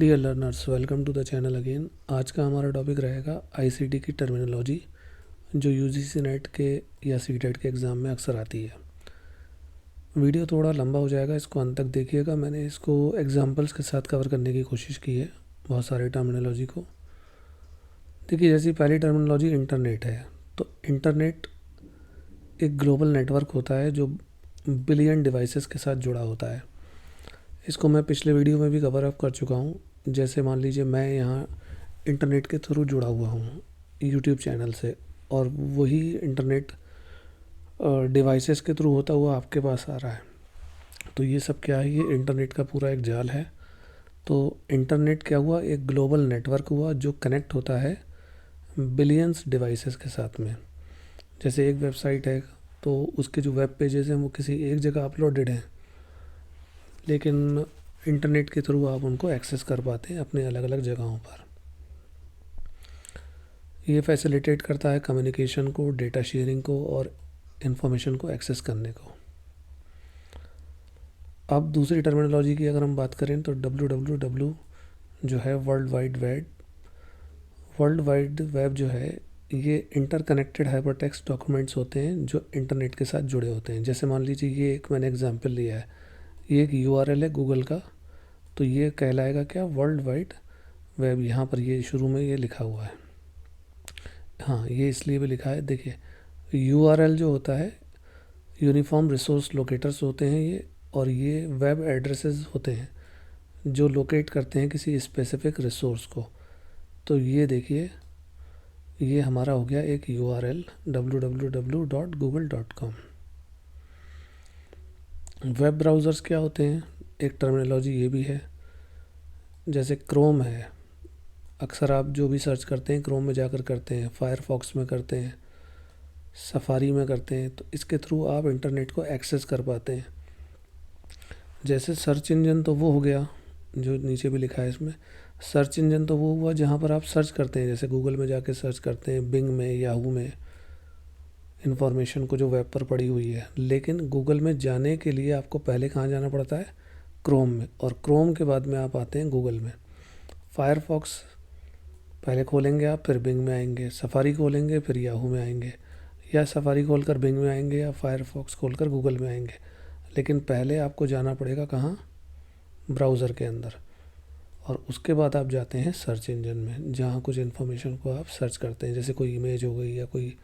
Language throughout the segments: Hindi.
Dear learners, welcome to the channel again. आज का हमारा टॉपिक रहेगा आईसीटी की टर्मिनोलॉजी, जो यूजीसी नेट के या सीटेट के एग्ज़ाम में अक्सर आती है। वीडियो थोड़ा लंबा हो जाएगा, इसको अंत तक देखिएगा। मैंने इसको एग्जांपल्स के साथ कवर करने की कोशिश की है बहुत सारे टर्मिनोलॉजी को। देखिए, जैसी पहली टर्मिनोलॉजी इंटरनेट है, तो इंटरनेट एक ग्लोबल नेटवर्क होता है जो बिलियन डिवाइसेस के साथ जुड़ा होता है। इसको मैं पिछले वीडियो में भी कवर अप कर चुका हूँ। जैसे मान लीजिए मैं यहाँ इंटरनेट के थ्रू जुड़ा हुआ हूँ यूट्यूब चैनल से, और वही इंटरनेट डिवाइसेस के थ्रू होता हुआ आपके पास आ रहा है। तो ये सब क्या है? ये इंटरनेट का पूरा एक जाल है। तो इंटरनेट क्या हुआ? एक ग्लोबल नेटवर्क हुआ जो कनेक्ट होता है बिलियंस डिवाइसेस के साथ में। जैसे एक वेबसाइट है, तो उसके जो वेब पेजेस हैं वो किसी एक जगह अपलोडेड हैं, लेकिन इंटरनेट के थ्रू आप उनको एक्सेस कर पाते हैं अपने अलग अलग जगहों पर। ये फैसिलिटेट करता है कम्युनिकेशन को, डेटा शेयरिंग को और इन्फॉर्मेशन को एक्सेस करने को। अब दूसरी टर्मिनोलॉजी की अगर हम बात करें तो www जो है वर्ल्ड वाइड वेब जो है, ये इंटरकनेक्टेड हाइपरटेक्स्ट डॉक्यूमेंट्स होते हैं जो इंटरनेट के साथ जुड़े होते हैं। जैसे मान लीजिए ये एक मैंने एग्जांपल लिया है, ये एक यूआरएल है गूगल का, तो ये कहलाएगा क्या? World wide web. यहाँ पर ये शुरू में ये लिखा हुआ है। हाँ, ये इसलिए भी लिखा है, देखिए यूआरएल जो होता है यूनिफॉर्म रिसोर्स लोकेटर्स होते हैं ये, और ये वेब एड्रेसेस होते हैं जो लोकेट करते हैं किसी स्पेसिफिक रिसोर्स को। तो ये देखिए, ये हमारा हो गया एक यूआरएल www.google.com। वेब ब्राउज़र्स क्या होते हैं? एक टर्मिनोलॉजी ये भी है। जैसे क्रोम है, अक्सर आप जो भी सर्च करते हैं क्रोम में जाकर करते हैं, फायरफॉक्स में करते हैं, सफारी में करते हैं, तो इसके थ्रू आप इंटरनेट को एक्सेस कर पाते हैं। जैसे सर्च इंजन तो वो हो गया जो नीचे भी लिखा है इसमें। सर्च इंजन तो वो हुआ जहाँ पर आप सर्च करते हैं, जैसे गूगल में जाके सर्च करते हैं, बिंग में, याहू में, इंफॉर्मेशन को जो वेब पर पड़ी हुई है। लेकिन गूगल में जाने के लिए आपको पहले कहाँ जाना पड़ता है? क्रोम में, और क्रोम के बाद में आप आते हैं गूगल में। फायरफॉक्स पहले खोलेंगे आप, फिर बिंग में आएंगे, सफारी खोलेंगे, फिर याहू में आएंगे, या सफारी खोलकर बिंग में आएंगे, या फायरफॉक्स खोलकर गूगल में आएंगे। लेकिन पहले आपको जाना पड़ेगा कहाँ? ब्राउज़र के अंदर, और उसके बाद आप जाते हैं सर्च इंजन में, जहाँ कुछ इन्फॉर्मेशन को आप सर्च करते हैं, जैसे कोई इमेज हो गई या कोई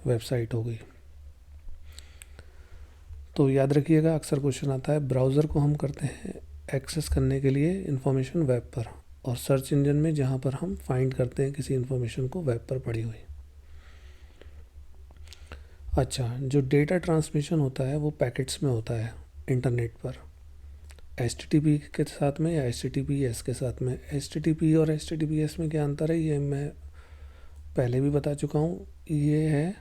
वेबसाइट हो गई। तो याद रखिएगा, अक्सर क्वेश्चन आता है, ब्राउज़र को हम करते हैं एक्सेस करने के लिए इन्फॉर्मेशन वेब पर, और सर्च इंजन में जहाँ पर हम फाइंड करते हैं किसी इन्फॉर्मेशन को वेब पर पड़ी हुई। अच्छा, जो डेटा ट्रांसमिशन होता है वो पैकेट्स में होता है इंटरनेट पर, HTTP के साथ में या HTTPS के साथ में। HTTP और HTTPS में क्या अंतर है, ये मैं पहले भी बता चुका हूँ। ये है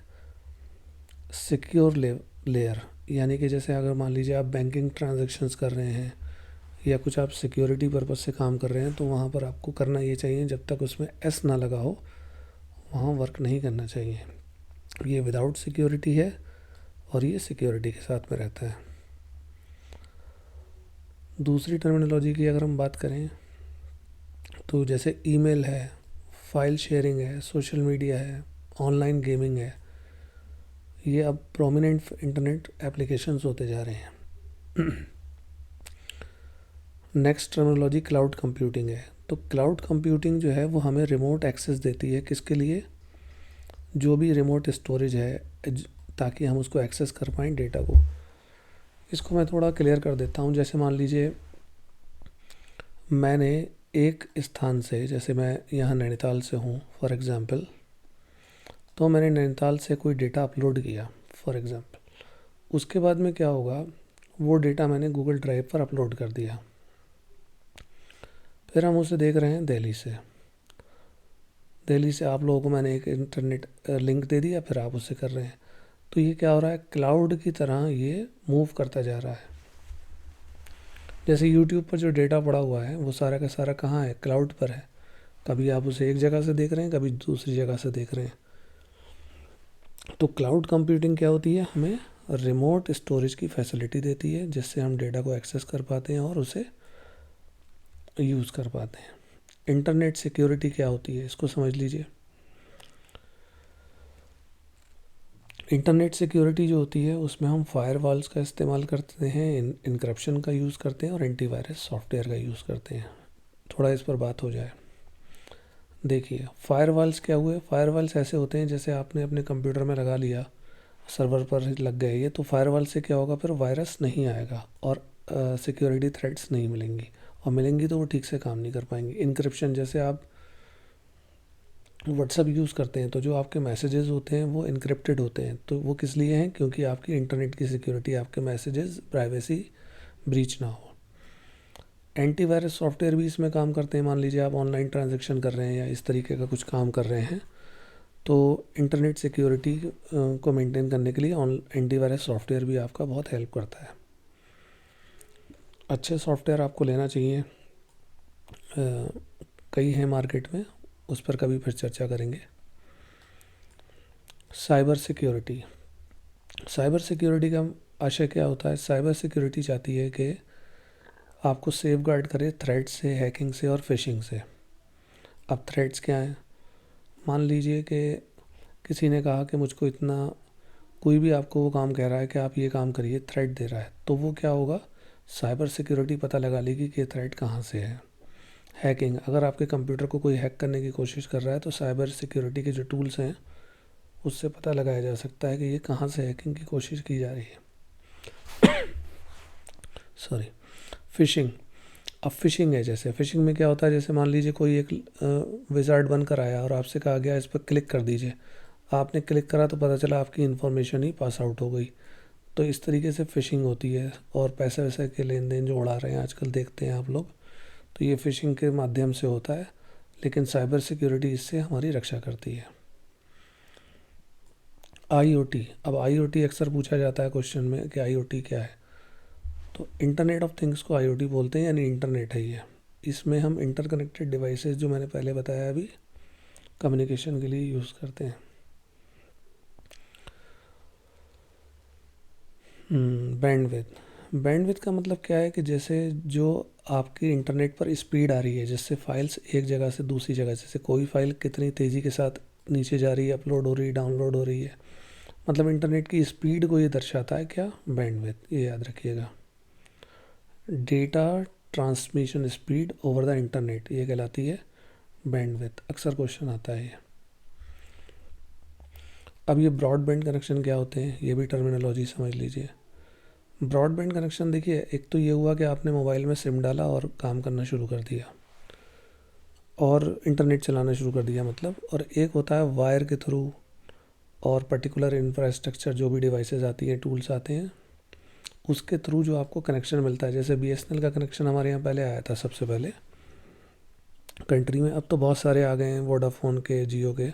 सिक्योर लेयर, यानी कि जैसे अगर मान लीजिए आप बैंकिंग ट्रांजैक्शंस कर रहे हैं या कुछ आप सिक्योरिटी पर्पज़ से काम कर रहे हैं, तो वहाँ पर आपको करना ये चाहिए, जब तक उसमें S ना लगा हो वहाँ वर्क नहीं करना चाहिए। ये विदाउट सिक्योरिटी है और ये सिक्योरिटी के साथ में रहता है। दूसरी टर्मिनोलॉजी की अगर हम बात करें तो जैसे ईमेल है, फाइल शेयरिंग है, सोशल मीडिया है, ऑनलाइन गेमिंग है, ये अब प्रोमिनेंट इंटरनेट एप्लीकेशंस होते जा रहे हैं। नेक्स्ट टर्मिनोलॉजी क्लाउड कंप्यूटिंग है। तो क्लाउड कंप्यूटिंग जो है वो हमें रिमोट एक्सेस देती है, किसके लिए? जो भी रिमोट स्टोरेज है, ताकि हम उसको एक्सेस कर पाएँ डेटा को। इसको मैं थोड़ा क्लियर कर देता हूँ। जैसे मान लीजिए मैंने एक स्थान से, जैसे मैं यहाँ नैनीताल से हूँ फॉर एग्ज़ाम्पल, तो मैंने नैनीताल से कोई डेटा अपलोड किया फॉर एग्ज़ाम्पल। उसके बाद में क्या होगा, वो डेटा मैंने गूगल ड्राइव पर अपलोड कर दिया, फिर हम उसे देख रहे हैं दिल्ली से आप लोगों को मैंने एक इंटरनेट लिंक दे दिया, फिर आप उससे कर रहे हैं। तो ये क्या हो रहा है? क्लाउड की तरह ये मूव करता जा रहा है। जैसे यूट्यूब पर जो डेटा पड़ा हुआ है वो सारा का सारा कहाँ है? क्लाउड पर है। कभी आप उसे एक जगह से देख रहे हैं, कभी दूसरी जगह से देख रहे हैं। तो क्लाउड कंप्यूटिंग क्या होती है? हमें रिमोट स्टोरेज की फैसिलिटी देती है, जिससे हम डेटा को एक्सेस कर पाते हैं और उसे यूज़ कर पाते हैं। इंटरनेट सिक्योरिटी क्या होती है इसको समझ लीजिए। इंटरनेट सिक्योरिटी जो होती है उसमें हम फायरवॉल्स का इस्तेमाल करते हैं, इनक्रप्शन का यूज़ करते हैं और एंटीवायरस सॉफ्टवेयर का यूज़ करते हैं। थोड़ा इस पर बात हो जाए। देखिए फायरवॉल्स क्या हुए, फायरवॉल्स ऐसे होते हैं जैसे आपने अपने कंप्यूटर में लगा लिया, सर्वर पर लग गए ये, तो फायरवॉल से क्या होगा, फिर वायरस नहीं आएगा और सिक्योरिटी थ्रेट्स नहीं मिलेंगी, और मिलेंगी तो वो ठीक से काम नहीं कर पाएंगे। इनक्रिप्शन, जैसे आप व्हाट्सअप यूज़ करते हैं तो जो आपके मैसेजेस होते हैं वो इनक्रिप्टेड होते हैं, तो वो किस लिए हैं, क्योंकि आपकी इंटरनेट की सिक्योरिटी, आपके मैसेजेस प्राइवेसी ब्रीच ना हो। एंटीवायरस सॉफ्टवेयर भी इसमें काम करते हैं। मान लीजिए आप ऑनलाइन ट्रांजैक्शन कर रहे हैं या इस तरीके का कुछ काम कर रहे हैं, तो इंटरनेट सिक्योरिटी को मेंटेन करने के लिए एंटीवायरस सॉफ्टवेयर भी आपका बहुत हेल्प करता है। अच्छे सॉफ्टवेयर आपको लेना चाहिए, कई हैं मार्केट में, उस पर कभी फिर चर्चा करेंगे। साइबर सिक्योरिटी, साइबर सिक्योरिटी का आशय क्या होता है, साइबर सिक्योरिटी चाहती है कि आपको सेफ गार्ड करे थ्रेट से, हैकिंग से और फिशिंग से। अब थ्रेट्स क्या हैं, मान लीजिए कि किसी ने कहा कि मुझको इतना, कोई भी आपको वो काम कह रहा है कि आप ये काम करिए, थ्रेट दे रहा है, तो वो क्या होगा, साइबर सिक्योरिटी पता लगा लेगी कि ये थ्रेट कहाँ से है। हैकिंग, अगर आपके कंप्यूटर को कोई हैक करने की कोशिश कर रहा है तो साइबर सिक्योरिटी के जो टूल्स हैं उससे पता लगाया जा सकता है कि ये कहाँ से हैकिंग की कोशिश की जा रही है। सॉरी। फिशिंग, अब फिशिंग है, जैसे फिशिंग में क्या होता है, जैसे मान लीजिए कोई एक विजार्ड बनकर आया और आपसे कहा गया इस पर क्लिक कर दीजिए, आपने क्लिक करा तो पता चला आपकी इन्फॉर्मेशन ही पास आउट हो गई। तो इस तरीके से फिशिंग होती है। और पैसे वैसे के लेन देन जो उड़ा रहे हैं आजकल देखते हैं आप लोग, तो ये फिशिंग के माध्यम से होता है, लेकिन साइबर सिक्योरिटी इससे हमारी रक्षा करती है। आईओटी, अब आईओटी अक्सर पूछा जाता है क्वेश्चन में कि आईओटी क्या है, तो इंटरनेट ऑफ थिंग्स को आईओटी बोलते हैं, यानी इंटरनेट है ये। इसमें हम इंटरकनेक्टेड डिवाइसेस, जो मैंने पहले बताया अभी, कम्युनिकेशन के लिए यूज़ करते हैं। बैंडविड्थ, बैंडविड्थ का मतलब क्या है कि जैसे जो आपकी इंटरनेट पर स्पीड आ रही है, जिससे फाइल्स एक जगह से दूसरी जगह, जैसे कोई फाइल कितनी तेज़ी के साथ नीचे जा रही है, अपलोड हो रही है, डाउनलोड हो रही है, मतलब इंटरनेट की स्पीड को ये दर्शाता है क्या, बैंडविड्थ, ये याद रखिएगा। Data transmission speed over the internet, ये कहलाती है बैंडविड्थ, अक्सर क्वेश्चन आता है ये। अब ये ब्रॉडबैंड कनेक्शन क्या होते हैं, ये भी टर्मिनोलॉजी समझ लीजिए। ब्रॉडबैंड कनेक्शन, देखिए एक तो ये हुआ कि आपने मोबाइल में सिम डाला और काम करना शुरू कर दिया और इंटरनेट चलाना शुरू कर दिया मतलब, और एक होता है वायर के थ्रू और पर्टिकुलर इंफ्रास्ट्रक्चर, जो भी डिवाइसेस आती हैं, टूल्स आते हैं, उसके थ्रू जो आपको कनेक्शन मिलता है। जैसे बीएसएनएल का कनेक्शन हमारे यहाँ पहले आया था सबसे पहले कंट्री में, अब तो बहुत सारे आ गए हैं, वोडाफोन के, जियो के।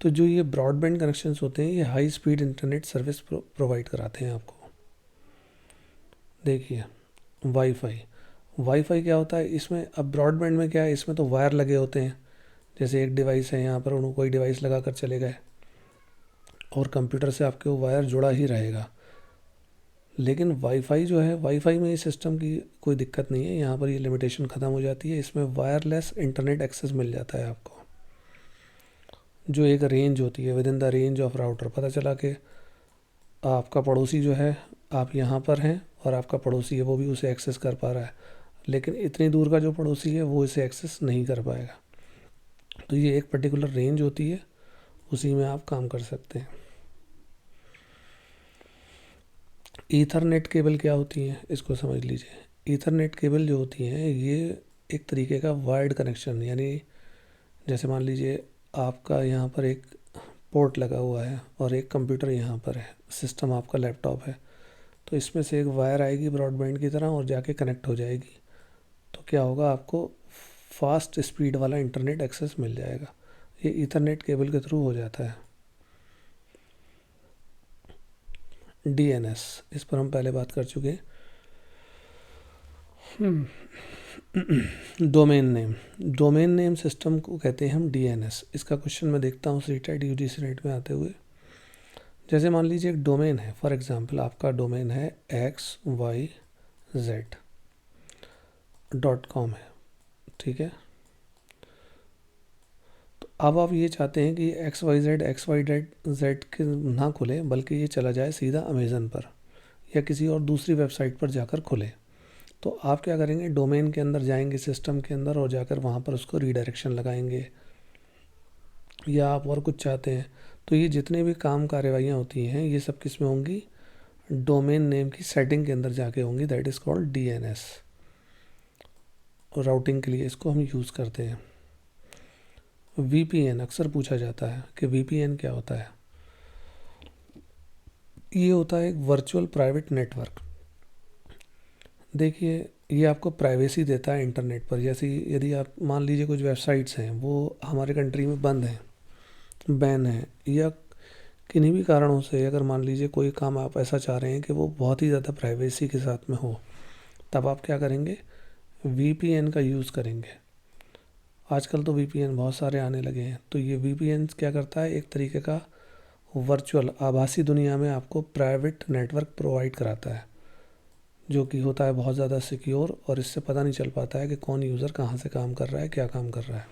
तो जो ये ब्रॉडबैंड कनेक्शंस होते हैं, ये high speed internet service provide कराते हैं आपको। देखिए वाईफाई, वाईफाई क्या होता है इसमें, अब ब्रॉडबैंड में क्या है, इसमें तो वायर लगे होते हैं, जैसे एक डिवाइस है यहाँ पर, उन्होंने कोई डिवाइस लगा कर चले गए और कंप्यूटर से आपके वो वायर जुड़ा ही रहेगा। लेकिन वाईफाई जो है, वाईफाई में इस सिस्टम की कोई दिक्कत नहीं है, यहाँ पर ये लिमिटेशन ख़त्म हो जाती है, इसमें वायरलेस इंटरनेट एक्सेस मिल जाता है आपको, जो एक रेंज होती है, with in the range of router. पता चला कि आपका पड़ोसी जो है, आप यहाँ पर हैं और आपका पड़ोसी है वो भी उसे एक्सेस कर पा रहा है, लेकिन इतनी दूर का जो पड़ोसी है वो इसे एक्सेस नहीं कर पाएगा। तो ये एक पर्टिकुलर रेंज होती है, उसी में आप काम कर सकते हैं। ईथरनेट केबल क्या होती हैं इसको समझ लीजिए। ईथरनेट केबल जो होती हैं ये एक तरीके का वायर्ड कनेक्शन, यानी जैसे मान लीजिए आपका यहाँ पर एक पोर्ट लगा हुआ है और एक कंप्यूटर यहाँ पर है, सिस्टम आपका लैपटॉप है, तो इसमें से एक वायर आएगी ब्रॉडबैंड की तरह और जाके कनेक्ट हो जाएगी। तो क्या होगा, आपको फास्ट स्पीड वाला इंटरनेट एक्सेस मिल जाएगा। ये ईथरनेट केबल के थ्रू हो जाता है। डीएनएस, इस पर हम पहले बात कर चुके हैं। Domain name, domain name system को कहते हैं हम डीएनएस। इसका क्वेश्चन मैं देखता हूँ सीटेट यूजीसी नेट में आते हुए। जैसे मान लीजिए एक डोमेन है, फॉर एग्जांपल आपका डोमेन है XYZ, .com है, ठीक है। तो अब आप ये चाहते हैं कि XYZ के ना खुले, बल्कि ये चला जाए सीधा अमेज़न पर या किसी और दूसरी वेबसाइट पर जाकर खुले। तो आप क्या करेंगे, डोमेन के अंदर जाएंगे, सिस्टम के अंदर, और जाकर वहाँ पर उसको रीडायरेक्शन लगाएंगे। या आप और कुछ चाहते हैं तो ये जितने भी काम कार्यवाहियाँ होती हैं ये सब किस में होंगी, डोमेन नेम की सेटिंग के अंदर जाके होंगी। That is called DNS। और राउटिंग के लिए इसको हम यूज़ करते हैं। VPN अक्सर पूछा जाता है कि VPN क्या होता है। ये होता है एक वर्चुअल प्राइवेट नेटवर्क। देखिए, ये आपको प्राइवेसी देता है इंटरनेट पर। जैसे यदि आप मान लीजिए कुछ वेबसाइट्स हैं वो हमारे कंट्री में बंद हैं, बैन है, या किन्हीं भी कारणों से अगर मान लीजिए कोई काम आप ऐसा चाह रहे हैं कि वो बहुत ही ज़्यादा प्राइवेसी के साथ में हो, तब आप क्या करेंगे, VPN का यूज़ करेंगे। आजकल तो VPN बहुत सारे आने लगे हैं। तो ये VPN क्या करता है, एक तरीके का वर्चुअल आभासी दुनिया में आपको प्राइवेट नेटवर्क प्रोवाइड कराता है, जो कि होता है बहुत ज़्यादा सिक्योर, और इससे पता नहीं चल पाता है कि कौन यूज़र कहाँ से काम कर रहा है, क्या काम कर रहा है।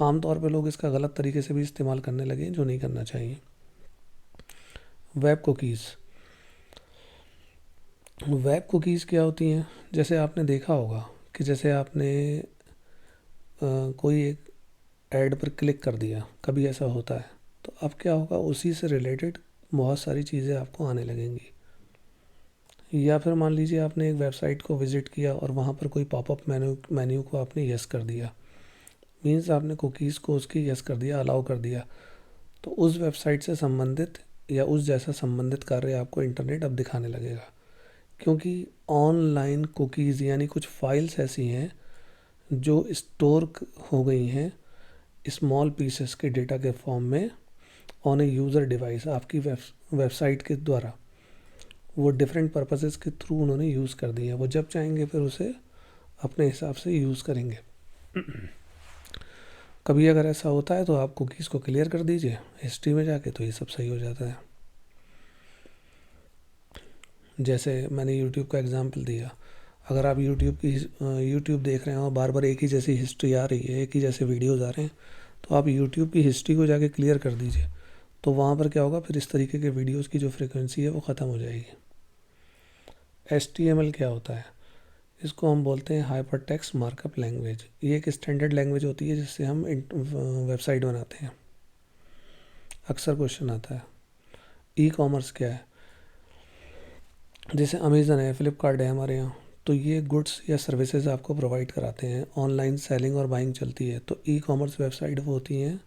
आमतौर पे लोग इसका गलत तरीके से भी इस्तेमाल करने लगे हैं, जो नहीं करना चाहिए। वेब कुकीज़ क्या होती हैं, जैसे आपने देखा होगा कि जैसे आपने कोई एक ऐड पर क्लिक कर दिया, कभी ऐसा होता है, तो अब क्या होगा, उसी से रिलेटेड बहुत सारी चीज़ें आपको आने लगेंगी। या फिर मान लीजिए आपने एक वेबसाइट को विज़िट किया और वहाँ पर कोई पॉपअप मेन्यू को आपने यस कर दिया, मीन्स आपने कुकीज़ को उसकी यस कर दिया, अलाउ कर दिया, तो उस वेबसाइट से संबंधित या उस जैसा संबंधित कार्य आपको इंटरनेट अब दिखाने लगेगा। क्योंकि ऑनलाइन कुकीज़ यानी कुछ फाइल्स ऐसी हैं जो स्टोर हो गई हैं स्मॉल पीसेस के डेटा के फॉर्म में ऑन ए यूज़र डिवाइस, आपकी वेबसाइट के द्वारा। वो डिफरेंट पर्पसेस के थ्रू उन्होंने यूज़ कर दी है। वो जब चाहेंगे फिर उसे अपने हिसाब से यूज़ करेंगे। कभी अगर ऐसा होता है तो आप कुकीज़ को क्लियर कर दीजिए हिस्ट्री में जाके, तो ये सब सही हो जाता है। जैसे मैंने यूट्यूब का एग्जांपल दिया, अगर आप यूट्यूब देख रहे हैं और बार बार एक ही जैसी हिस्ट्री आ रही है, एक ही जैसे वीडियोज़ आ रहे हैं, तो आप यूट्यूब की हिस्ट्री को जाके क्लियर कर दीजिए। तो वहाँ पर क्या होगा, फिर इस तरीके के वीडियोज़ की जो फ्रिक्वेंसी है वो ख़त्म हो जाएगी। HTML क्या होता है, इसको हम बोलते हैं हाइपर टेक्स्ट मार्कअप लैंग्वेज। ये एक स्टैंडर्ड लैंग्वेज होती है जिससे हम वेबसाइट बनाते हैं। अक्सर क्वेश्चन आता है। ई-कॉमर्स क्या है, जैसे अमेज़न है, फ्लिपकार्ट है हमारे यहाँ, तो ये गुड्स या सर्विसेज आपको प्रोवाइड कराते हैं। ऑनलाइन सेलिंग और बाइंग चलती है। तो ई-कॉमर्स वेबसाइट वो होती हैं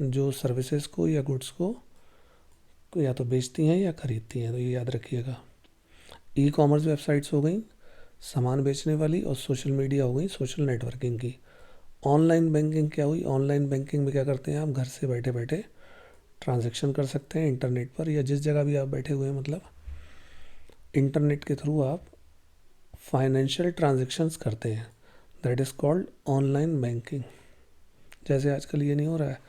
जो सर्विसेज को या गुड्स को या तो बेचती हैं या ख़रीदती हैं। तो ये याद रखिएगा। ई-कॉमर्स वेबसाइट्स हो गई सामान बेचने वाली, और सोशल मीडिया हो गई सोशल नेटवर्किंग की। ऑनलाइन बैंकिंग क्या हुई, ऑनलाइन बैंकिंग में क्या करते हैं, आप घर से बैठे बैठे ट्रांजैक्शन कर सकते हैं इंटरनेट पर, या जिस जगह भी आप बैठे हुए हैं, मतलब इंटरनेट के थ्रू आप फाइनेंशियल ट्रांजैक्शंस करते हैं। That is called online banking. जैसे आजकल ये नहीं हो रहा है,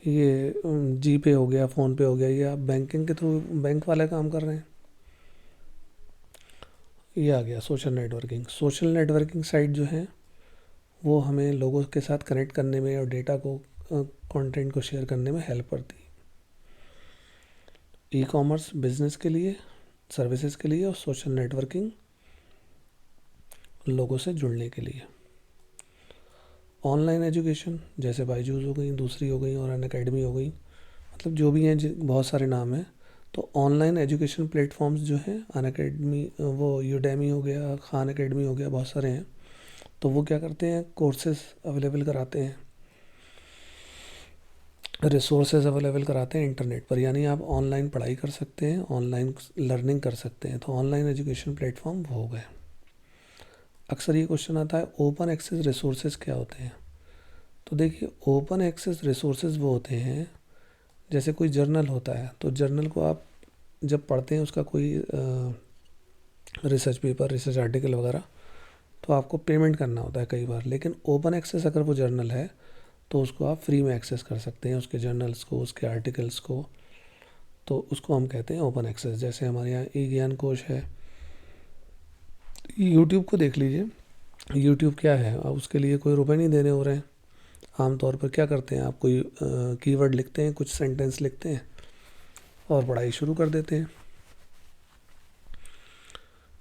ये जीपे हो गया, फ़ोन पे हो गया, ये आप बैंकिंग के थ्रू बैंक वाले काम कर रहे हैं। ये आ गया social networking. Social networking site जो है वो हमें लोगों के साथ कनेक्ट करने में और डेटा को, कंटेंट को शेयर करने में हेल्प करती है। ई-कॉमर्स बिजनेस के लिए, सर्विसेज के लिए, और सोशल नेटवर्किंग लोगों से जुड़ने के लिए। ऑनलाइन एजुकेशन जैसे बायजूस हो गई, दूसरी हो गई, और अनअकैडमी हो गई, मतलब जो भी हैं, बहुत सारे नाम हैं। तो ऑनलाइन एजुकेशन प्लेटफॉर्म्स जो हैं, अनअकैडमी, वो यूडेमी हो गया, खान अकेडमी हो गया, बहुत सारे हैं। तो वो क्या करते हैं, कोर्सेज अवेलेबल कराते हैं, रिसोर्सेज अवेलेबल कराते हैं इंटरनेट पर। यानी आप ऑनलाइन पढ़ाई कर सकते हैं, ऑनलाइन लर्निंग कर सकते हैं। तो ऑनलाइन एजुकेशन प्लेटफॉर्म वो हो गए। अक्सर ये क्वेश्चन आता है, ओपन एक्सेस रिसोर्सेज क्या होते हैं। तो देखिए, ओपन एक्सेस रिसोर्सेज वो होते हैं, जैसे कोई जर्नल होता है, तो जर्नल को आप जब पढ़ते हैं, उसका कोई रिसर्च पेपर, रिसर्च आर्टिकल वगैरह, तो आपको पेमेंट करना होता है कई बार। लेकिन ओपन एक्सेस अगर वो जर्नल है तो उसको आप फ्री में एक्सेस कर सकते हैं, उसके जर्नल्स को, उसके आर्टिकल्स को। तो उसको हम कहते हैं ओपन एक्सेस। जैसे हमारे यहाँ ई ज्ञान कोश है, यूट्यूब को देख लीजिए, यूट्यूब क्या है, अब उसके लिए कोई रुपए नहीं देने हो रहे हैं। आमतौर पर क्या करते हैं, आप कोई कीवर्ड लिखते हैं, कुछ सेंटेंस लिखते हैं और पढ़ाई शुरू कर देते हैं।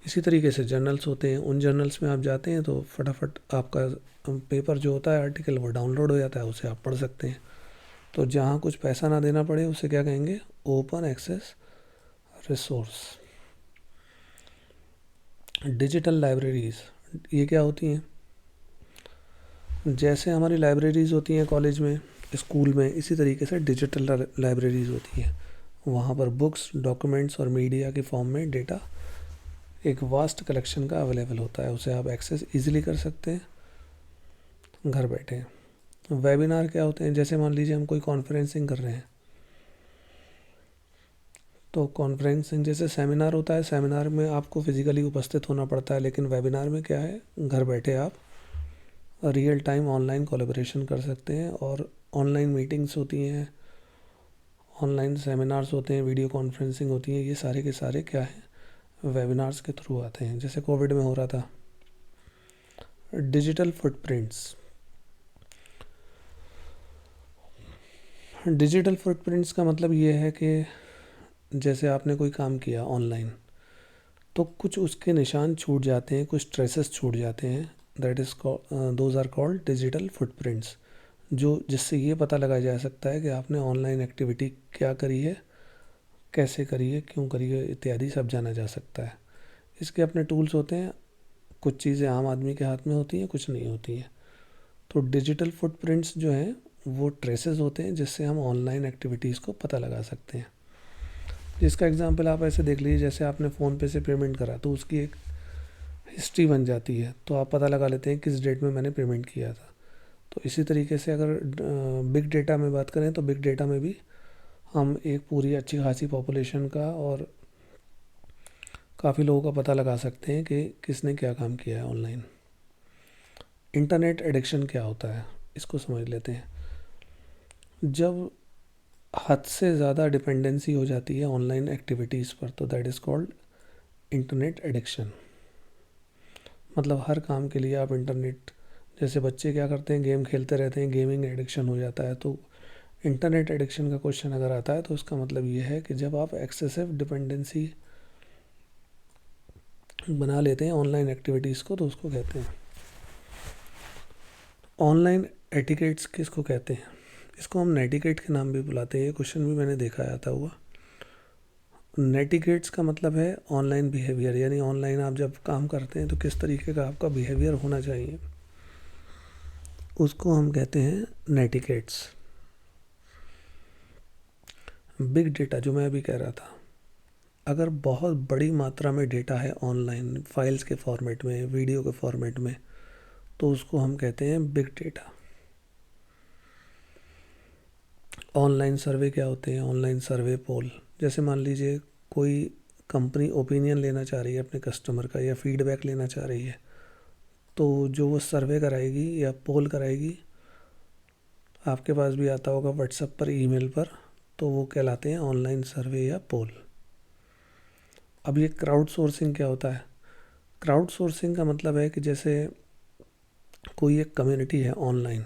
इसी तरीके से जर्नल्स होते हैं, उन जर्नल्स में आप जाते हैं तो फटाफट आपका पेपर जो होता है, आर्टिकल, वो डाउनलोड हो जाता है, उसे आप पढ़ सकते हैं। तो जहाँ कुछ पैसा ना देना पड़े उसे क्या कहेंगे, open access resource. Digital libraries, ये क्या होती हैं, जैसे हमारी लाइब्रेरीज होती हैं कॉलेज में, स्कूल में, इसी तरीके से डिजिटल लाइब्रेरीज होती हैं। वहाँ पर बुक्स, डॉक्यूमेंट्स और मीडिया के फॉर्म में डेटा एक वास्ट कलेक्शन का अवेलेबल होता है, उसे आप एक्सेस इजीली कर सकते हैं घर बैठे। वेबिनार क्या होते हैं, जैसे मान लीजिए हम कोई कॉन्फ्रेंसिंग कर रहे हैं, तो कॉन्फ्रेंसिंग जैसे सेमिनार होता है, सेमिनार में आपको फिजिकली उपस्थित होना पड़ता है, लेकिन वेबिनार में क्या है, घर बैठे आप रियल टाइम ऑनलाइन कोलैबोरेशन कर सकते हैं। और ऑनलाइन मीटिंग्स होती हैं, ऑनलाइन सेमिनार्स होते हैं, वीडियो कॉन्फ्रेंसिंग होती है, ये सारे के सारे क्या हैं, वेबिनार्स के थ्रू आते हैं, जैसे कोविड में हो रहा था। डिजिटल फुटप्रिंट्स, डिजिटल फुटप्रिंट्स का मतलब ये है कि जैसे आपने कोई काम किया ऑनलाइन, तो कुछ उसके निशान छूट जाते हैं, कुछ ट्रेसेस छूट जाते हैं, that is those are called digital footprints, जो जिससे ये पता लगाया जा सकता है कि आपने ऑनलाइन एक्टिविटी क्या करी है, कैसे करी है, क्यों करी है, इत्यादि सब जाना जा सकता है। इसके अपने टूल्स होते हैं, कुछ चीज़ें आम आदमी के हाथ में होती हैं, कुछ नहीं होती हैं। तो डिजिटल फुटप्रिंट्स जो हैं वो ट्रेसेस होते हैं, जिससे हम ऑनलाइन एक्टिविटीज़ को पता लगा सकते हैं। जिसका एग्जांपल आप ऐसे देख लीजिए, जैसे आपने फ़ोन पे से पेमेंट करा तो उसकी एक हिस्ट्री बन जाती है, तो आप पता लगा लेते हैं किस डेट में मैंने पेमेंट किया था। तो इसी तरीके से अगर बिग डेटा में बात करें, तो बिग डेटा में भी हम एक पूरी अच्छी खासी पॉपुलेशन का और काफ़ी लोगों का पता लगा सकते हैं कि किसने क्या काम किया है ऑनलाइन। इंटरनेट एडिक्शन क्या होता है, इसको समझ लेते हैं। जब हद से ज़्यादा डिपेंडेंसी हो जाती है ऑनलाइन एक्टिविटीज़ पर, तो that is called internet addiction. मतलब हर काम के लिए आप इंटरनेट, जैसे बच्चे क्या करते हैं, गेम खेलते रहते हैं, गेमिंग एडिक्शन हो जाता है। तो इंटरनेट एडिक्शन का क्वेश्चन अगर आता है तो उसका मतलब ये है कि जब आप एक्सेसिव डिपेंडेंसी बना लेते हैं ऑनलाइन एक्टिविटीज़ को, तो उसको कहते हैं। ऑनलाइन एटिकेट्स किसको कहते हैं, इसको हम नेटिकेट के नाम भी बुलाते हैं। ये क्वेश्चन भी मैंने देखा आता हुआ। नेटिकेट्स का मतलब है ऑनलाइन बिहेवियर, यानी ऑनलाइन आप जब काम करते हैं तो किस तरीके का आपका बिहेवियर होना चाहिए, उसको हम कहते हैं नेटिकेट्स। बिग डेटा, जो मैं अभी कह रहा था, अगर बहुत बड़ी मात्रा में डेटा है ऑनलाइन, फाइल्स के फॉर्मेट में, वीडियो के फॉर्मेट में, तो उसको हम कहते हैं बिग डेटा। ऑनलाइन सर्वे क्या होते हैं, ऑनलाइन सर्वे पोल, जैसे मान लीजिए कोई कंपनी ओपिनियन लेना चाह रही है अपने कस्टमर का, या फीडबैक लेना चाह रही है, तो जो वो सर्वे कराएगी या पोल कराएगी, आपके पास भी आता होगा व्हाट्सएप पर, ईमेल पर, तो वो कहलाते हैं ऑनलाइन सर्वे या पोल। अब ये क्राउड सोर्सिंग क्या होता है, क्राउड सोर्सिंग का मतलब है कि जैसे कोई एक कम्युनिटी है ऑनलाइन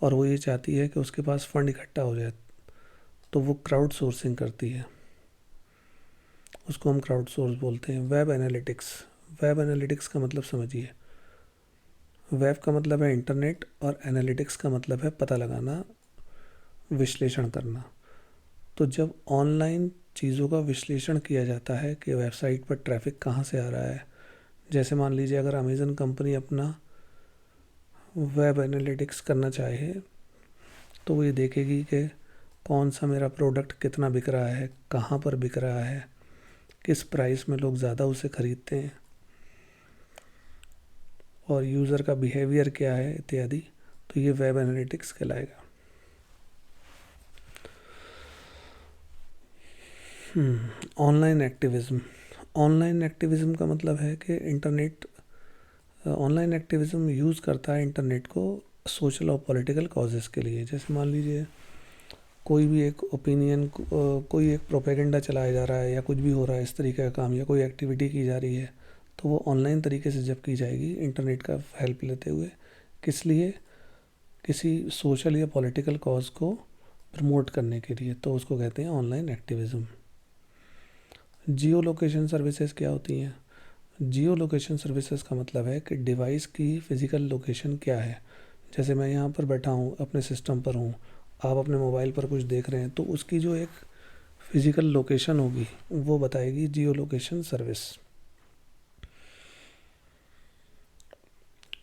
और वो ये चाहती है कि उसके पास फंड इकट्ठा हो जाए, तो वो क्राउड सोर्सिंग करती है, उसको हम क्राउड सोर्स बोलते हैं। वेब एनालिटिक्स, वेब एनालिटिक्स का मतलब समझिए, वेब का मतलब है इंटरनेट और एनालिटिक्स का मतलब है पता लगाना, विश्लेषण करना। तो जब ऑनलाइन चीज़ों का विश्लेषण किया जाता है कि वेबसाइट पर ट्रैफिक कहाँ से आ रहा है, जैसे मान लीजिए अगर अमेज़न कंपनी अपना वेब एनालिटिक्स करना चाहे, तो वो ये देखेगी कि कौन सा मेरा प्रोडक्ट कितना बिक रहा है, कहाँ पर बिक रहा है, किस प्राइस में लोग ज़्यादा उसे ख़रीदते हैं, और यूज़र का बिहेवियर क्या है, इत्यादि। तो ये वेब एनालिटिक्स कहलाएगा। ऑनलाइन एक्टिविज़्म, ऑनलाइन एक्टिविज़्म का मतलब है कि इंटरनेट, ऑनलाइन एक्टिविज़्म यूज़ करता है इंटरनेट को सोशल और पॉलिटिकल कॉजेज़ के लिए। जैसे मान लीजिए कोई भी एक ओपिनियन, कोई एक प्रोपेगेंडा चलाया जा रहा है, या कुछ भी हो रहा है इस तरीके का काम, या कोई एक्टिविटी की जा रही है, तो वो ऑनलाइन तरीके से जब की जाएगी इंटरनेट का हेल्प लेते हुए, किस लिए, किसी सोशल या पॉलिटिकल कॉज को प्रमोट करने के लिए, तो उसको कहते हैं ऑनलाइन एक्टिविज्म। जियो लोकेशन सर्विसेज क्या होती हैं? जियो लोकेशन सर्विसेज का मतलब है कि डिवाइस की फ़िज़िकल लोकेशन क्या है। जैसे मैं यहाँ पर बैठा हूँ, अपने सिस्टम पर हूँ, आप अपने मोबाइल पर कुछ देख रहे हैं, तो उसकी जो एक फ़िज़िकल लोकेशन होगी वो बताएगी जियो लोकेशन सर्विस।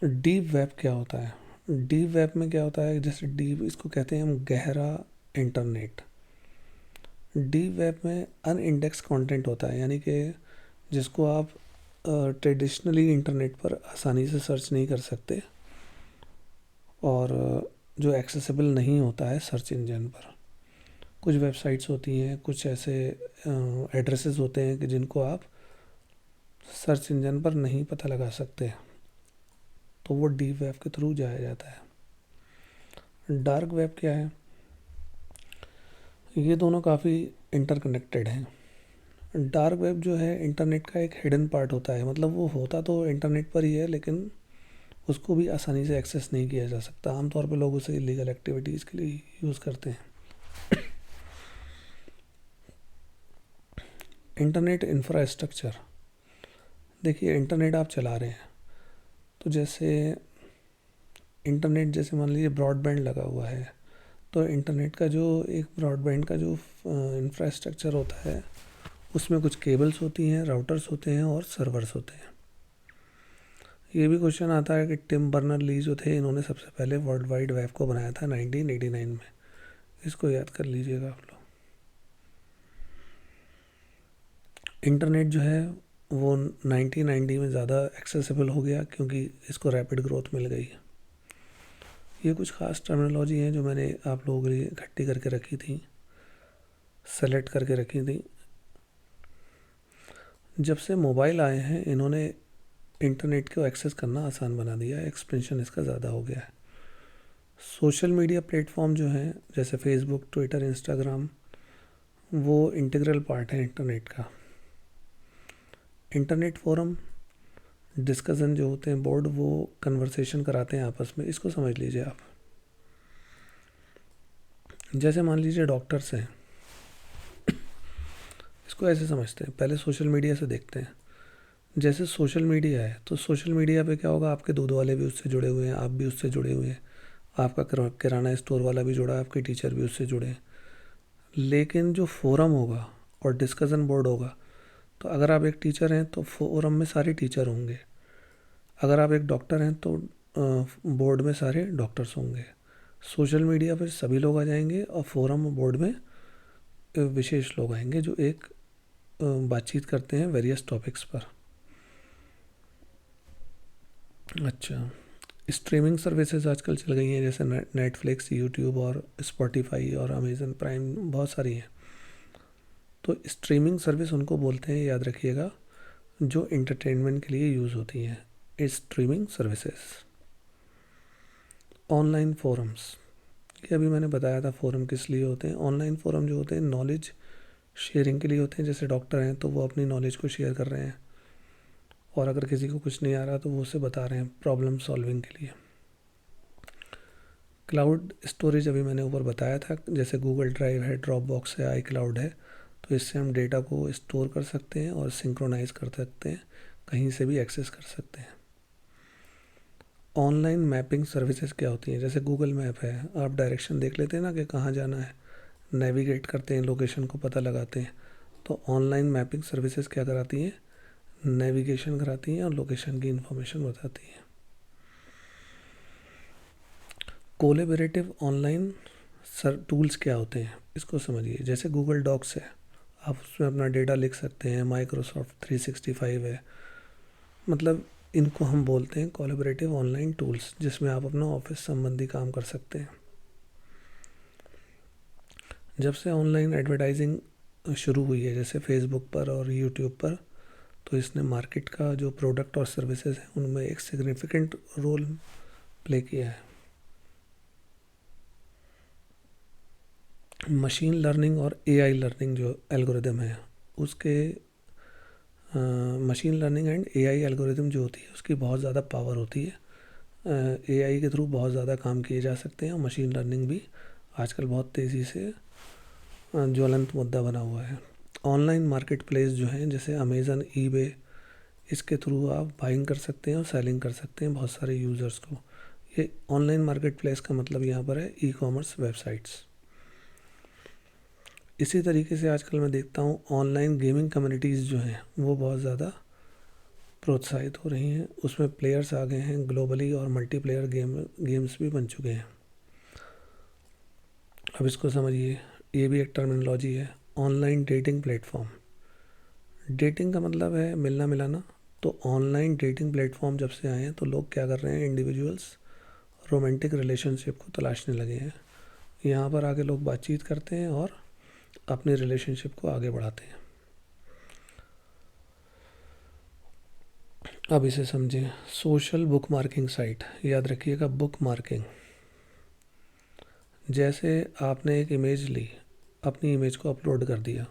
डीप वेब क्या होता है? डीप वेब में क्या होता है, जैसे डीप, इसको कहते हैं हम गहरा इंटरनेट। डीप वेब में अनइंडेक्स कंटेंट होता है, यानी कि जिसको आप ट्रेडिशनली इंटरनेट पर आसानी से सर्च नहीं कर सकते और जो एक्सेसिबल नहीं होता है सर्च इंजन पर। कुछ वेबसाइट्स होती हैं, कुछ ऐसे एड्रेसेस होते हैं कि जिनको आप सर्च इंजन पर नहीं पता लगा सकते, तो वो डीप वेब के थ्रू जाया जाता है। डार्क वेब क्या है? ये दोनों काफ़ी इंटरकनेक्टेड हैं। डार्क वेब जो है इंटरनेट का एक हिडन पार्ट होता है, मतलब वो होता तो इंटरनेट पर ही है, लेकिन उसको भी आसानी से एक्सेस नहीं किया जा सकता। आमतौर पर लोग उसे इलीगल एक्टिविटीज़ के लिए यूज़ करते हैं। इंटरनेट इंफ्रास्ट्रक्चर, देखिए इंटरनेट आप चला रहे हैं, तो जैसे इंटरनेट, जैसे मान लीजिए ब्रॉडबैंड लगा हुआ है, तो इंटरनेट का जो एक ब्रॉडबैंड का जो इंफ्रास्ट्रक्चर होता है, उसमें कुछ केबल्स होती हैं, राउटर्स होते हैं और सर्वर्स होते हैं। ये भी क्वेश्चन आता है कि टिम बर्नर ली जो थे, इन्होंने सबसे पहले वर्ल्ड वाइड वेब को बनाया था 1989 में। इसको याद कर लीजिएगा आप लोग। इंटरनेट जो है वो 1990 में ज़्यादा एक्सेसिबल हो गया क्योंकि इसको रैपिड ग्रोथ मिल गई। ये कुछ खास टर्मिनोलॉजी हैं जो मैंने आप लोगों के लिए इकट्ठी करके रखी थी, सेलेक्ट करके रखी थी। जब से मोबाइल आए हैं, इन्होंने इंटरनेट को एक्सेस करना आसान बना दिया है, एक्सपेंशन इसका ज़्यादा हो गया है। सोशल मीडिया प्लेटफॉर्म जो हैं, जैसे फेसबुक, ट्विटर, इंस्टाग्राम, वो इंटीग्रल पार्ट है इंटरनेट का। इंटरनेट फोरम डिस्कशन जो होते हैं, बोर्ड, वो कन्वर्सेशन कराते हैं आपस में। इसको समझ लीजिए आप। जैसे मान लीजिए डॉक्टर्स हैं, इसको ऐसे समझते हैं, पहले सोशल मीडिया से देखते हैं। जैसे सोशल मीडिया है, तो सोशल मीडिया पे क्या होगा, आपके दूध वाले भी उससे जुड़े हुए हैं, आप भी उससे जुड़े हुए हैं, आपका किराना स्टोर वाला भी जुड़ा है, आपके टीचर भी उससे जुड़े हैं। लेकिन जो फोरम होगा और डिस्कशन बोर्ड होगा, तो अगर आप एक टीचर हैं तो फोरम में सारे टीचर होंगे, अगर आप एक डॉक्टर हैं तो बोर्ड में सारे डॉक्टर्स होंगे। सोशल मीडिया पर सभी लोग आ जाएंगे और फोरम बोर्ड में विशेष लोग आएंगे जो एक बातचीत करते हैं वेरियस टॉपिक्स पर। अच्छा, स्ट्रीमिंग सर्विसेज आजकल चल गई हैं, जैसे नेटफ्लिक्स, यूट्यूब और स्पॉटिफाई और अमेज़न प्राइम, बहुत सारी हैं। तो स्ट्रीमिंग सर्विस उनको बोलते हैं, याद रखिएगा, जो इंटरटेनमेंट के लिए यूज़ होती हैं, स्ट्रीमिंग सर्विसेज। ऑनलाइन फोरम्स, ये अभी मैंने बताया था फोरम किस लिए होते हैं। ऑनलाइन फोरम जो होते हैं नॉलेज शेयरिंग के लिए होते हैं। जैसे डॉक्टर हैं तो वो अपनी नॉलेज को शेयर कर रहे हैं, और अगर किसी को कुछ नहीं आ रहा तो वो उसे बता रहे हैं प्रॉब्लम सॉल्विंग के लिए। क्लाउड स्टोरेज अभी मैंने ऊपर बताया था, जैसे गूगल ड्राइव है, ड्रॉप बॉक्स है, आई क्लाउड है, तो इससे हम डेटा को स्टोर कर सकते हैं और सिंक्रोनाइज़ कर सकते हैं, कहीं से भी एक्सेस कर सकते हैं। ऑनलाइन मैपिंग सर्विसेज क्या होती हैं? जैसे गूगल मैप है, आप डायरेक्शन देख लेते हैं ना कि कहाँ जाना है, नेविगेट करते हैं, लोकेशन को पता लगाते हैं। तो ऑनलाइन मैपिंग सर्विसेज क्या कराती हैं? नेविगेशन कराती हैं और लोकेशन की इंफॉर्मेशन बताती हैं। कोलेबरेटिव ऑनलाइन टूल्स क्या होते हैं, इसको समझिए। जैसे गूगल डॉक्स है, आप उसमें अपना डेटा लिख सकते हैं, माइक्रोसॉफ्ट 365 है, मतलब इनको हम बोलते हैं कोलैबोरेटिव ऑनलाइन टूल्स, जिसमें आप अपना ऑफिस संबंधी काम कर सकते हैं। जब से ऑनलाइन एडवर्टाइजिंग शुरू हुई है, जैसे फेसबुक पर और यूट्यूब पर, तो इसने मार्केट का जो प्रोडक्ट और सर्विसेज हैं उनमें एक सिग्निफिकेंट रोल प्ले किया है। मशीन लर्निंग और एआई लर्निंग जो एल्गोरिदम है, उसके machine learning and AI algorithm जो होती है उसकी बहुत ज़्यादा पावर होती है। एआई के थ्रू बहुत ज़्यादा काम किए जा सकते हैं और मशीन लर्निंग भी आजकल बहुत तेज़ी से ज्वलंत मुद्दा बना हुआ है। ऑनलाइन मार्केट प्लेस जो हैं जैसे अमेज़न, ईबे, इसके थ्रू आप बाइंग कर सकते हैं और सेलिंग कर सकते हैं बहुत सारे यूज़र्स को। ये ऑनलाइन मार्केट प्लेस का मतलब यहाँ पर है ई कॉमर्स वेबसाइट्स। इसी तरीके से आजकल मैं देखता हूँ ऑनलाइन गेमिंग कम्युनिटीज़ जो हैं वो बहुत ज़्यादा प्रोत्साहित हो रही हैं। उसमें प्लेयर्स आ गए हैं ग्लोबली और मल्टीप्लेयर गेम्स भी बन चुके हैं। अब इसको समझिए, ये भी एक टर्मिनोलॉजी है, ऑनलाइन डेटिंग प्लेटफॉर्म। डेटिंग का मतलब है मिलना मिलाना। तो ऑनलाइन डेटिंग प्लेटफॉर्म जब से आए हैं तो लोग क्या कर रहे हैं, इंडिविजुअल्स रोमांटिक रिलेशनशिप को तलाशने लगे हैं। यहाँ पर आके लोग बातचीत करते हैं और अपने रिलेशनशिप को आगे बढ़ाते हैं। अब इसे समझें, सोशल बुक मार्किंग साइट। याद रखिएगा, बुक मार्किंग। जैसे आपने एक इमेज ली, अपनी इमेज को अपलोड कर दिया,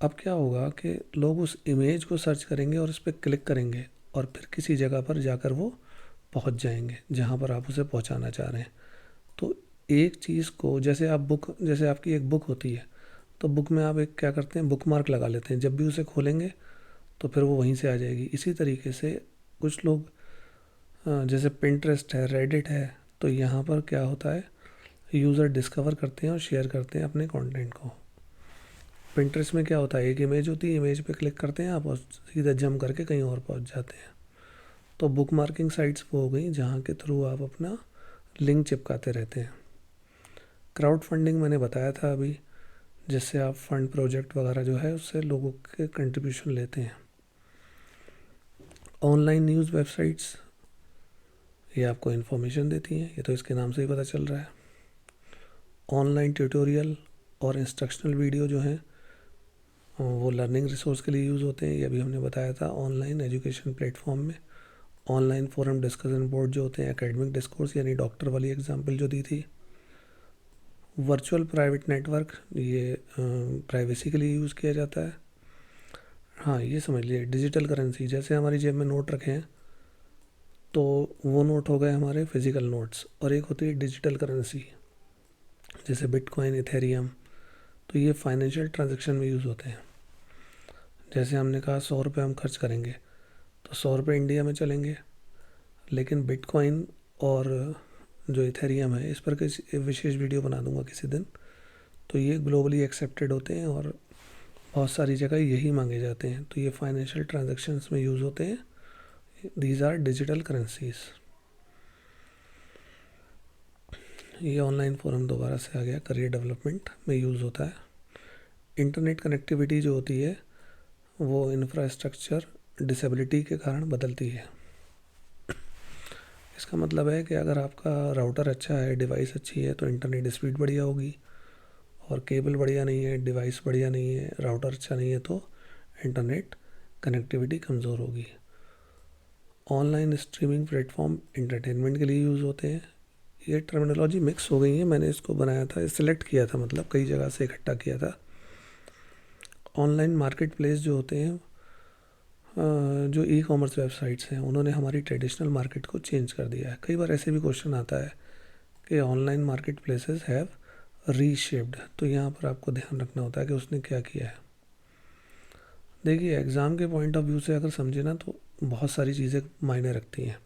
अब क्या होगा कि लोग उस इमेज को सर्च करेंगे और उस पर क्लिक करेंगे और फिर किसी जगह पर जाकर वो पहुंच जाएंगे जहां पर आप उसे पहुंचाना चाह रहे हैं। तो एक चीज़ को, जैसे आपकी एक बुक होती है तो बुक में आप एक क्या करते हैं, बुक मार्क लगा लेते हैं। जब भी उसे खोलेंगे तो फिर वो वहीं से आ जाएगी। इसी तरीके से कुछ लोग जैसे पिंटरेस्ट है, रेडिट है, तो यहाँ पर क्या होता है, यूज़र डिस्कवर करते हैं और शेयर करते हैं अपने कंटेंट को। पिंटरेस्ट में क्या होता है, एक इमेज होती है, इमेज पे क्लिक करते हैं आप और सीधा जंप करके कहीं और पहुंच जाते हैं। तो बुक मार्किंग साइट्स वो हो गई जहाँ के थ्रू आप अपना लिंक चिपकाते रहते हैं। क्राउड फंडिंग मैंने बताया था अभी, जिससे आप फंड प्रोजेक्ट वगैरह जो है उससे लोगों के कंट्रीब्यूशन लेते हैं। ऑनलाइन न्यूज़ वेबसाइट्स, ये आपको इन्फॉर्मेशन देती हैं, ये तो इसके नाम से ही पता चल रहा है। ऑनलाइन ट्यूटोरियल और इंस्ट्रक्शनल वीडियो जो हैं वो लर्निंग रिसोर्स के लिए यूज़ होते हैं, ये अभी हमने बताया था। ऑनलाइन एजुकेशन प्लेटफॉर्म में ऑनलाइन फोरम डिस्कशन बोर्ड जो होते हैं, एकेडमिक डिस्कोर्स यानी डॉक्टर वाली एग्जांपल जो दी थी। वर्चुअल प्राइवेट नेटवर्क, ये प्राइवेसी के लिए यूज़ किया जाता है। हाँ, ये समझ लीजिए डिजिटल करेंसी, जैसे हमारी जेब में नोट रखे हैं तो वो नोट हो गए हमारे फिज़िकल नोट्स, और एक होती है डिजिटल करेंसी जैसे बिटकॉइन, इथेरियम। तो ये फाइनेंशियल ट्रांजैक्शन में यूज़ होते हैं। जैसे हमने कहा 100 रुपये हम खर्च करेंगे तो 100 रुपये इंडिया में चलेंगे, लेकिन बिटकॉइन और जो इथेरियम है इस पर किसी विशेष वीडियो बना दूंगा किसी दिन। तो ये ग्लोबली एक्सेप्टेड होते हैं और बहुत सारी जगह यही मांगे जाते हैं। तो ये फाइनेंशियल ट्रांजैक्शंस में यूज़ होते हैं। These are digital currencies. ये ऑनलाइन फोरम दोबारा से आ गया, करियर डेवलपमेंट में यूज़ होता है। इंटरनेट कनेक्टिविटी जो होती है वो इंफ्रास्ट्रक्चर डिसेबिलिटी के कारण बदलती है। इसका मतलब है कि अगर आपका राउटर अच्छा है, डिवाइस अच्छी है, तो इंटरनेट स्पीड बढ़िया होगी, और केबल बढ़िया नहीं है, डिवाइस बढ़िया नहीं है, राउटर अच्छा नहीं है, तो इंटरनेट कनेक्टिविटी कमज़ोर होगी। ऑनलाइन स्ट्रीमिंग प्लेटफॉर्म एंटरटेनमेंट के लिए यूज़ होते हैं। ये टर्मिनोलॉजी मिक्स हो गई है, मैंने इसको बनाया था, सिलेक्ट किया था, मतलब कई जगह से इकट्ठा किया था। ऑनलाइन मार्केट प्लेस जो होते हैं, जो ई कॉमर्स वेबसाइट्स हैं, उन्होंने हमारी ट्रेडिशनल मार्केट को चेंज कर दिया है। कई बार ऐसे भी क्वेश्चन आता है कि online market places have reshaped, तो यहाँ पर आपको ध्यान रखना होता है कि उसने क्या किया है। देखिए, एग्ज़ाम के पॉइंट ऑफ व्यू से अगर समझे ना तो बहुत सारी चीज़ें मायने रखती हैं।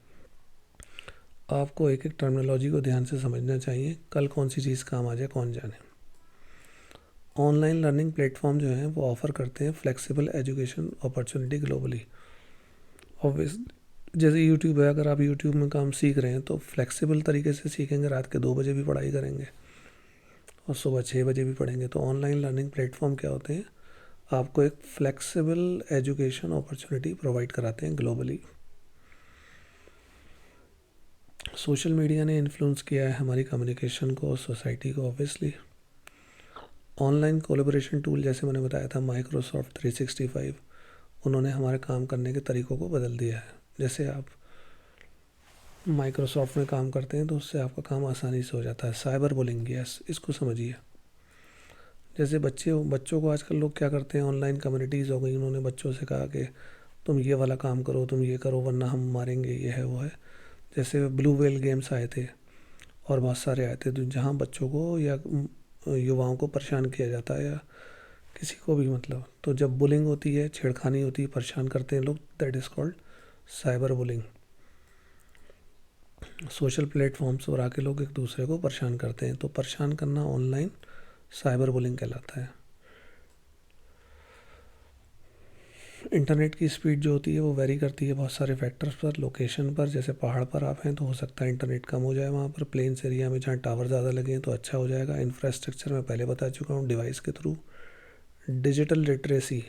आपको एक एक टर्मिनोलॉजी को ध्यान से समझना चाहिए, कल कौन सी चीज़ काम आ जाए कौन जाने। ऑनलाइन लर्निंग प्लेटफॉर्म जो हैं वो ऑफ़र करते हैं flexible education opportunity globally. Obvious, जैसे यूट्यूब है, अगर आप यूट्यूब में काम सीख रहे हैं तो फ्लेक्सिबल तरीके से सीखेंगे, रात के 2 बजे भी पढ़ाई करेंगे और सुबह 6 बजे भी पढ़ेंगे। तो ऑनलाइन लर्निंग प्लेटफॉर्म क्या होते हैं, आपको एक फ्लेक्सिबल एजुकेशन अपॉर्चुनिटी प्रोवाइड कराते हैं ग्लोबली। सोशल मीडिया ने इन्फ्लुएंस किया है हमारी कम्युनिकेशन को और सोसाइटी को ऑब्वियसली। ऑनलाइन कोलैबोरेशन टूल, जैसे मैंने बताया था माइक्रोसॉफ्ट 365, उन्होंने हमारे काम करने के तरीक़ों को बदल दिया है। जैसे आप माइक्रोसॉफ्ट में काम करते हैं तो उससे आपका काम आसानी से हो जाता है। साइबर बुलिंग, यस, इसको समझिए। जैसे बच्चों को आजकल लोग क्या करते हैं, ऑनलाइन कम्युनिटीज़ हो गई, उन्होंने बच्चों से कहा कि तुम ये वाला काम करो, तुम ये करो वरना हम मारेंगे, ये है वो है। जैसे ब्लू व्हेल गेम्स आए थे और बहुत सारे आए थे, तो जहाँ बच्चों को या युवाओं को परेशान किया जाता है, या किसी को भी, मतलब तो जब बुलिंग होती है, छेड़खानी होती है, परेशान करते हैं लोग, that is called cyber bullying. Social platforms पर आके लोग एक दूसरे को परेशान करते हैं, तो परेशान करना ऑनलाइन साइबर बुलिंग कहलाता है। इंटरनेट की स्पीड जो होती है वो वेरी करती है बहुत सारे फैक्टर्स पर, लोकेशन पर। जैसे पहाड़ पर आप हैं तो हो सकता है इंटरनेट कम हो जाए वहाँ पर, प्लेन्स एरिया में जहाँ टावर ज़्यादा लगे हैं तो अच्छा हो जाएगा। इंफ्रास्ट्रक्चर मैं पहले बता चुका हूँ, डिवाइस के through. Digital literacy,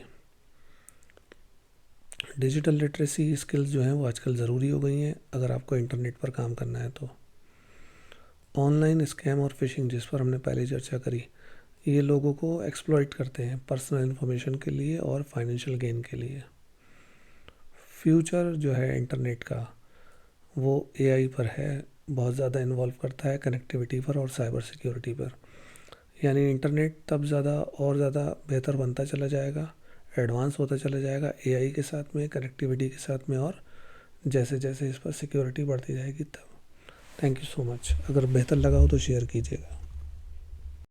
digital literacy skills जो हैं वो आजकल ज़रूरी हो गई हैं अगर आपको इंटरनेट पर काम करना है तो। ऑनलाइन स्कैम और फिशिंग, जिस पर हमने पहले चर्चा करी, ये लोगों को एक्सप्लॉइट करते हैं पर्सनल इन्फॉर्मेशन के लिए और फाइनेंशियल गेन के लिए। फ्यूचर जो है इंटरनेट का वो एआई पर है, बहुत ज़्यादा इन्वॉल्व करता है कनेक्टिविटी पर और साइबर सिक्योरिटी पर। यानी इंटरनेट तब ज़्यादा और ज़्यादा बेहतर बनता चला जाएगा, एडवांस होता चला जाएगा एआई के साथ में, कनेक्टिविटी के साथ में, और जैसे जैसे इस पर सिक्योरिटी बढ़ती जाएगी तब। Thank you so much. अगर बेहतर लगा हो तो शेयर कीजिएगा।